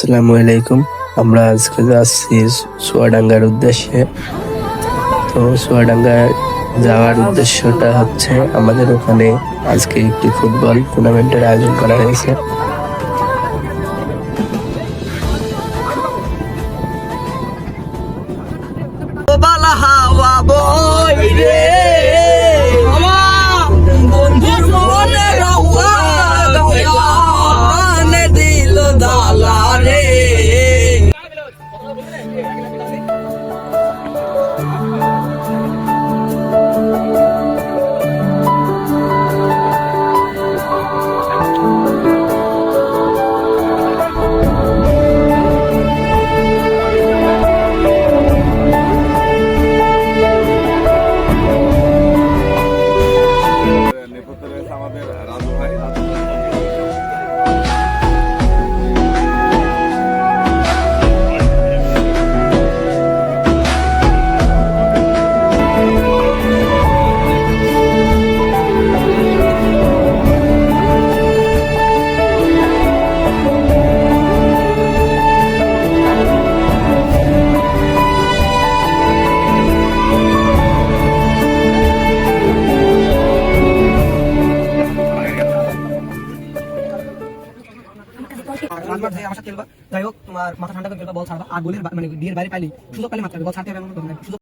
আসসালামু আলাইকুম। আমরা আজকে যাচ্ছি চুয়াডাঙ্গার উদ্দেশ্যে। তো চুয়াডাঙ্গায় যাওয়ার উদ্দেশ্যটা হচ্ছে আমাদের ওখানে আজকে একটি ফুটবল টুর্নামেন্টের আয়োজন করা হয়েছে। আমাদের রাজু ভাই যাই হোক তোমার মাথা ঠান্ডা করে বল ছাড়বা আর গোলের মানে ডিয়ের বাইরে পাইলি সুযোগ পাইলে মাত্র বল ছাড়তে হবে এমন সুযোগ